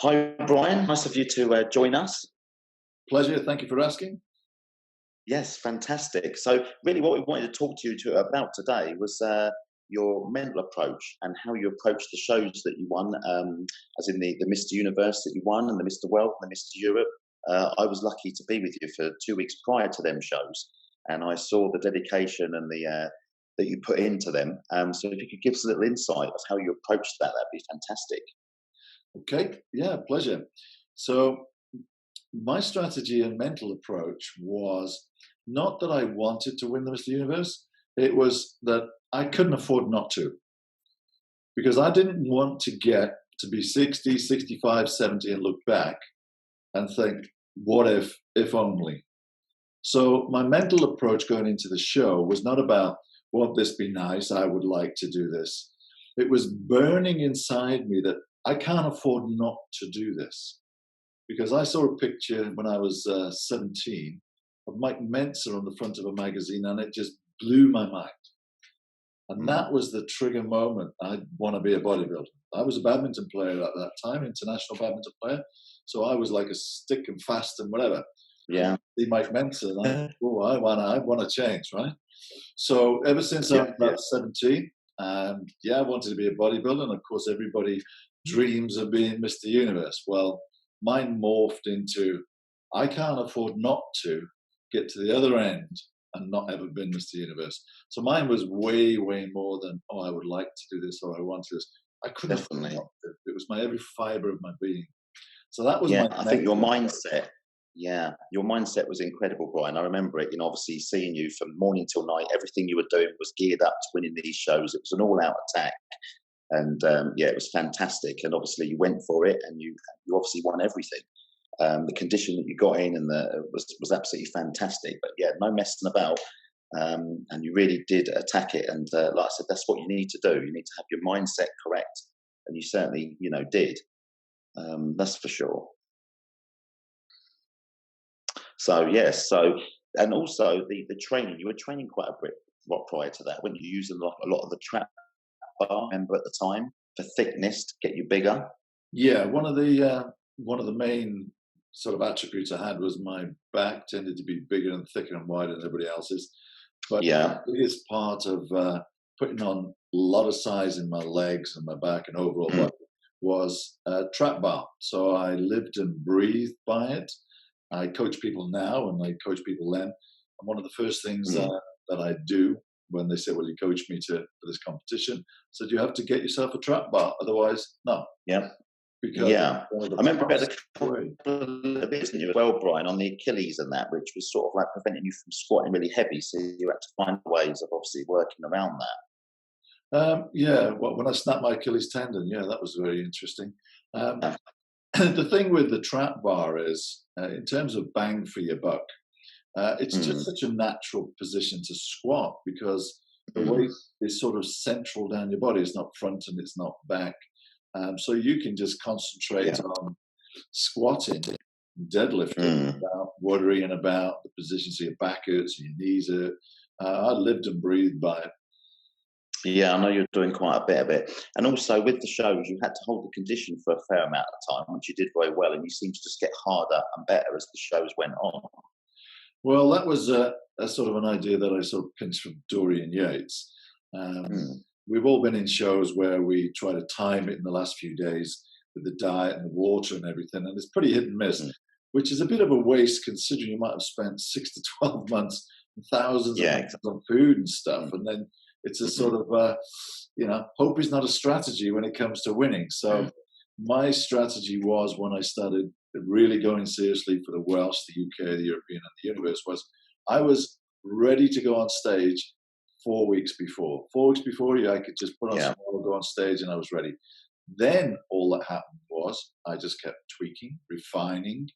Hi, Brian. Nice of you to join us. Pleasure. Thank you for asking. Yes, fantastic. So, really, what we wanted to talk to you about today was your mental approach and how you approach the shows that you won, as in the Mr. Universe that you won and the Mr. World and the Mr. Europe. I was lucky to be with you for 2 weeks prior to them shows, and I saw the dedication and the that you put into them. So, if you could give us a little insight of how you approached that, that'd be fantastic. Okay. Yeah, pleasure. So, my strategy and mental approach was not that I wanted to win the Mr. Universe, it was that I couldn't afford not to because I didn't want to get to be 60, 65, 70 and look back and think, what if only? So, my mental approach going into the show was not about, won't this be nice? I would like to do this. It was burning inside me that I can't afford not to do this because I saw a picture when I was 17 of Mike Mentzer on the front of a magazine and it just blew my mind. And Mm. that was the trigger moment. I want to be a bodybuilder. I was a badminton player at that time, international badminton player. So I was like a stick and fast and whatever. Yeah. See Mike Mentzer and I want to change, right? So ever since I Yeah. was about 17, I wanted to be a bodybuilder. And of course, everybody dreams of being Mr. Universe. Well, mine morphed into I can't afford not to get to the other end and not ever been Mr. Universe. So mine was way, way more than, oh, I would like to do this or I want to do this. I couldn't afford Definitely. not to. It was my every fiber of my being. So that was Yeah, my I think your mental approach. mindset. Yeah, your mindset was incredible, Brian. I remember it. Obviously seeing you from morning till night. Everything you were doing was geared up to winning these shows. It was an all-out attack, and yeah, it was fantastic. And obviously, you went for it, and you obviously won everything. The condition that you got in and the was absolutely fantastic. But yeah, no messing about. And you really did attack it. And like I said, that's what you need to do. You need to have your mindset correct, and you certainly, did. That's for sure. So yes, and also the training. You were training quite a bit what prior to that, weren't you? Using a lot of the trap bar, remember at the time, for thickness to get you bigger. Yeah, one of the main sort of attributes I had was my back tended to be bigger and thicker and wider than everybody else's. But Yeah. the biggest part of putting on a lot of size in my legs and my back and overall Mm. body was trap bar. So I lived and breathed by it. I coach people now and I coach people then. And one of the first things Mm. that I do when they say, "Well, you coach me for this competition," I said, "You have to get yourself a trap bar, otherwise, no." Yeah. Because Yeah. one of the I remember about a fastest couple way. of bits, didn't you, as well, Brian, on the Achilles and that, which was sort of like preventing you from squatting really heavy. So you had to find ways of obviously working around Yeah, well, when I snapped my Achilles tendon, yeah, that was very interesting. Um, that. the thing with the trap bar is, in terms of bang for your buck, it's just Mm. such a natural position to squat because the Mm. weight is sort of central down your body. It's not front and it's not back. So you can just concentrate Yeah. on squatting, deadlifting, Mm. without worrying about the position so your back hurts, your knees hurt. I lived and breathed by it. Yeah, I know you're doing quite a bit of it. And also with the shows, you had to hold the condition for a fair amount of time, which you did very well. And you seemed to just get harder and better as the shows went on. Well, that was a sort of an idea that I sort of pinched from Dorian Yates. Um, Mm. we've all been in shows where we try to time it in the last few days with the diet and the water and everything, and it's pretty hit and miss, Mm. which is a bit of a waste considering you might have spent 6 to 12 months and thousands of Yeah, pounds exactly. on food and stuff, Mm. and then it's a Hmm. sort of hope is not a strategy when it comes to winning. So Mm. my strategy was when I started really going seriously for the Welsh, the UK, the European, and the Universe was I was ready to go on stage 4 weeks before. 4 weeks before, yeah, I could just put on Yeah. some oil, go on stage, and I was ready. Then all that happened was I just kept tweaking, refining.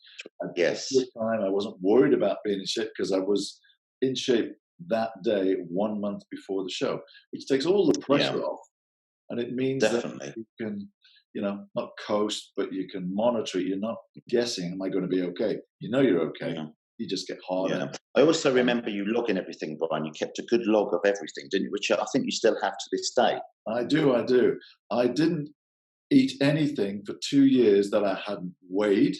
I took Yes. the time. I wasn't worried about being in shape because I was in shape that day, 1 month before the show, which takes all the Yeah. pressure off. And it means that Definitely. you can, not coast, but you can monitor it. You're not guessing, am I going to be okay? You know you're okay. Yeah. You just get harder. Yeah. I also Um, remember you logging everything, Brian. You kept a good log of everything, didn't you? Which I think you still have to this day. I do. I do. I didn't. eat anything for 2 years that I hadn't weighed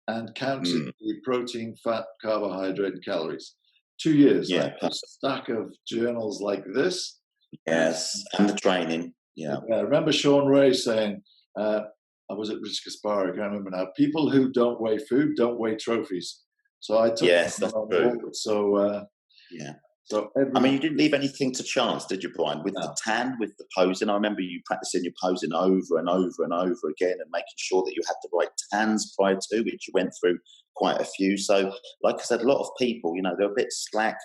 and counted the protein, fat, carbohydrate, and calories. 2 years. Yeah. I had a stack of journals like this. Yes, and the training. Yeah. I remember Sean Ray saying, I was at Rich Gaspari, I can't remember now, people who don't weigh food don't weigh trophies. So I took Yes, that's on true. board. So, Yeah. so I mean, you didn't leave anything to chance, did you, Brian? With the tan, with the posing, I remember you practicing your posing over and over and over again and making sure that you had the right tans prior to, which you went through quite a few. So, like I said, a lot of people, you know, they're a bit slack.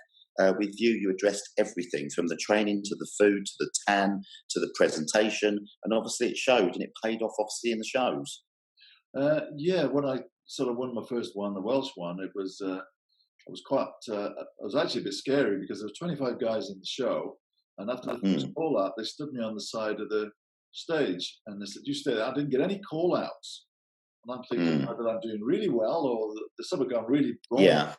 With you, you addressed everything from the training to the food to the tan to the presentation. And obviously it showed and it paid off, obviously, in the shows. Yeah, when I sort of won my first one, the Welsh one, it was quite. I was actually a bit scary because there were 25 guys in the show, and after the first call out, they stood me on the side of the stage and they said, "You stay there." I didn't get any call outs, and I'm thinking either I'm doing really well or there's something gone really wrong here.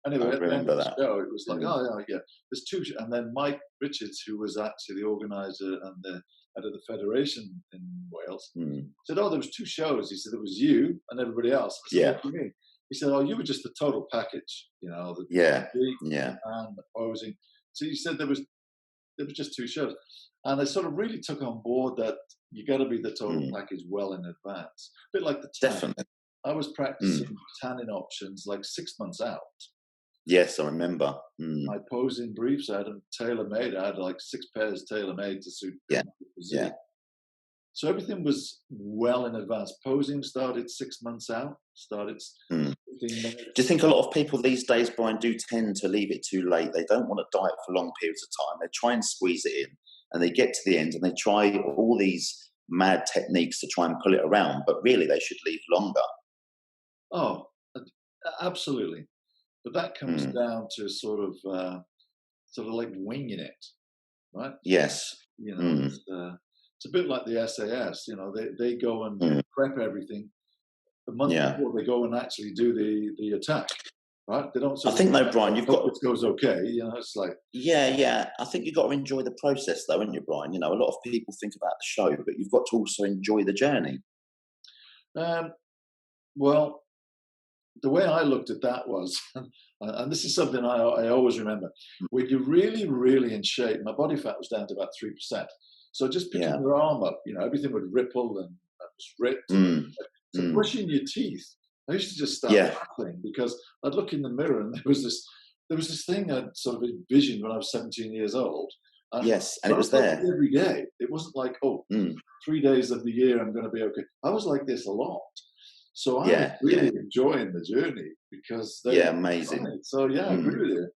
Anyway, at the end of the show, it was like, oh yeah, there's two, and then Mike Richards, who was actually the organizer and the head of the federation in Wales, said, "Oh, there was 2 shows." He said, "There was you and everybody else." I said, "What do you mean?" He said, "Oh, you were just the total package, you know." And posing. So he said there was just 2 shows, and I sort of really took on board that you got to be the total package well in advance. A bit like the tan. Definitely. I was practicing tanning options like 6 months out. Yes, I remember. My posing briefs, I had them tailor-made. I had like 6 pairs tailor-made to suit the physique. Yeah. So everything was well in advance. Posing started 6 months out, started 15 minutes. Do you think a lot of people these days, Brian, do tend to leave it too late? They don't want to diet for long periods of time. They try and squeeze it in and they get to the end and they try all these mad techniques to try and pull it around, but really they should leave longer. Oh, absolutely. But that comes down to sort of like winging it, right? Yes. You know, it's a bit like the SAS. You know, they go and prep everything. The month before they go and actually do the attack, right? They don't. I think though, Brian, you've got it goes okay. You know, it's like yeah. I think you've got to enjoy the process, though, haven't you, Brian? You know, a lot of people think about the show, but you've got to also enjoy the journey. Well, the way I looked at that was, and this is something I always remember, when you're really, really in shape, my body fat was down to about 3%. So just picking your arm up, you know, everything would ripple and it was ripped. So brushing your teeth, I used to just start laughing because I'd look in the mirror and there was this thing I'd sort of envisioned when I was 17 years old. And it was there every day. It wasn't like, 3 days of the year I'm going to be okay. I was like this a lot. So I was really enjoying the journey because amazing. So I agree with you.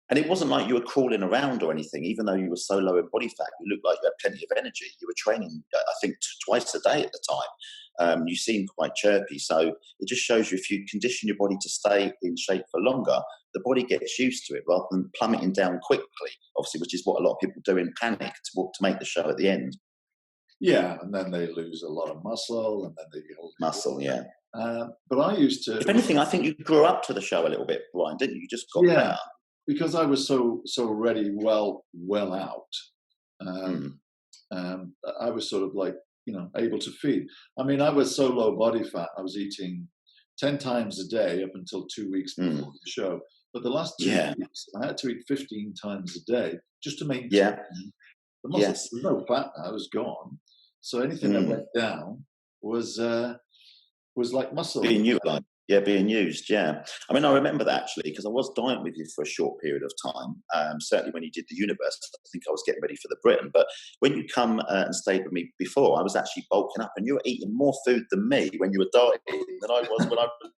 And it wasn't like you were crawling around or anything. Even though you were so low in body fat, you looked like you had plenty of energy. You were training, I think, twice a day at the time. You seemed quite chirpy. So it just shows you if you condition your body to stay in shape for longer, the body gets used to it rather than plummeting down quickly, obviously, which is what a lot of people do in panic to make the show at the end. Yeah, and then they lose a lot of muscle, and then they get all muscle. Yeah, but I used to. If anything, I think you grew up to the show a little bit, Brian, didn't you? You just got better because I was so ready, well out. I was sort of like able to feed. I mean, I was so low body fat. I was eating 10 times a day up until 2 weeks before the show. But the last 2 weeks, I had to eat 15 times a day just to maintain. The muscle, there was no fat now, it was gone. So anything that went down was like muscle. Being utilized. Being used, I mean, I remember that actually because I was dieting with you for a short period of time. Certainly when you did the Universe, I think I was getting ready for the Britain. But when you come and stayed with me before, I was actually bulking up and you were eating more food than me when you were dieting than I was when I was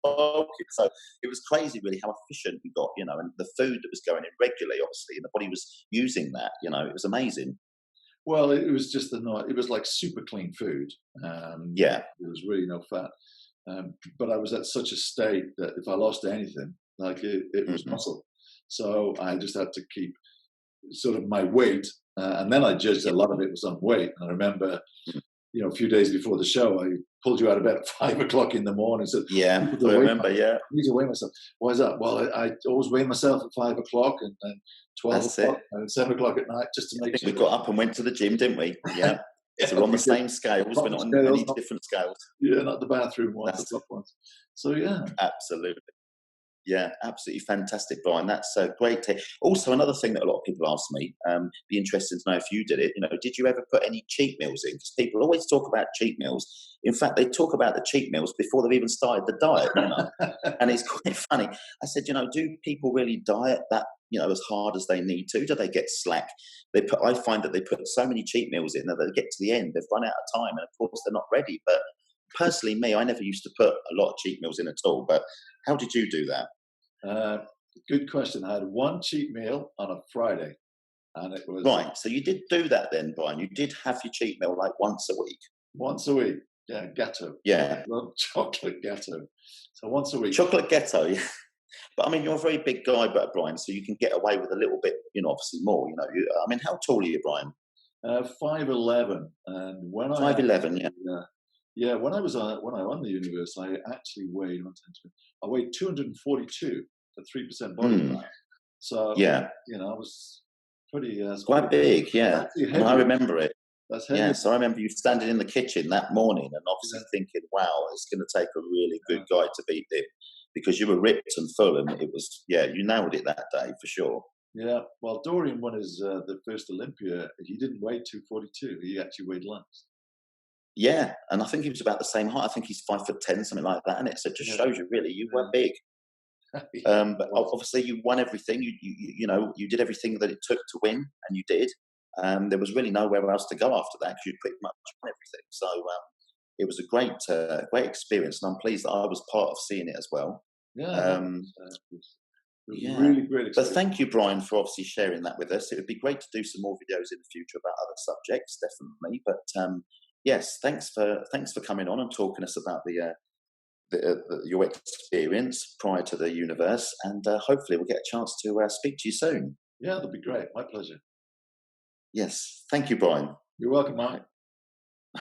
bulking. So it was crazy really how efficient we got, and the food that was going in regularly, obviously, and the body was using that, it was amazing. Well, it was just it was like super clean food. There was really no fat. But I was at such a state that if I lost anything, like it was muscle. So I just had to keep sort of my weight. And then I judged a lot of it was on weight. And I remember, a few days before the show, I pulled you out of bed at 5 o'clock in the morning and said, I remember, I need to weigh myself. Why is that? Well, I always weigh myself at 5 o'clock and then 12 o'clock and 7 o'clock at night just to make sure. We got up and went to the gym, didn't we? Yeah. So we're on the same scales, we're not on any different scales. Yeah, not the bathroom ones, That's the top ones. So yeah. absolutely. Yeah, absolutely fantastic, Brian. That's great. Also, another thing that a lot of people ask me, be interested to know if you did it. You know, did you ever put any cheat meals in? Because people always talk about cheat meals. In fact, they talk about the cheat meals before they've even started the diet. You know, and it's quite funny. I said, you know, do people really diet that, you know, as hard as they need to? Do they get slack? I find that they put so many cheat meals in that they get to the end, they've run out of time, and of course they're not ready. But personally, me, I never used to put a lot of cheat meals in at all. But how did you do that? Good question. I had one cheat meal on a Friday, and it was Right. So you did do that then, Brian. You did have your cheat meal like once a week. once a week. Yeah, ghetto. Yeah. Chocolate ghetto. So once a week. Chocolate ghetto. Yeah. But I mean, you're a very big guy, but Brian, so you can get away with a little bit, you know, obviously more. You know, I mean, how tall are you, Brian? 5'11", and when 5'11". Yeah. yeah, when I won the universe, I actually weighed I weighed 242 for 3% body fat. So Yeah. you know, I was pretty. It's quite big. Yeah. And I remember it. That's heavy. Yeah. So I remember you standing in the kitchen that morning and obviously thinking, "Wow, it's going to take a really good guy to beat him," because you were ripped and full, and it was you nailed it that day for sure. Yeah, well, Dorian won his the first Olympia. He didn't weigh 242. He actually weighed less. Yeah, and I think he was about the same height. I think he's 5'10", something like that. And it so it just shows you really you were big. But obviously you won everything. You know you did everything that it took to win, and you did. There was really nowhere else to go after that because you pretty much won everything. So it was a great experience, and I'm pleased that I was part of seeing it as well. Yeah, it was Yeah. really great experience. But thank you, Brian, for obviously sharing that with us. It would be great to do some more videos in the future about other subjects, definitely. But yes, thanks for coming on and talking us about your experience prior to the universe, and hopefully we'll get a chance to speak to you soon. Yeah, that'd be great. My pleasure. Yes, thank you, Brian. You're welcome, Mark.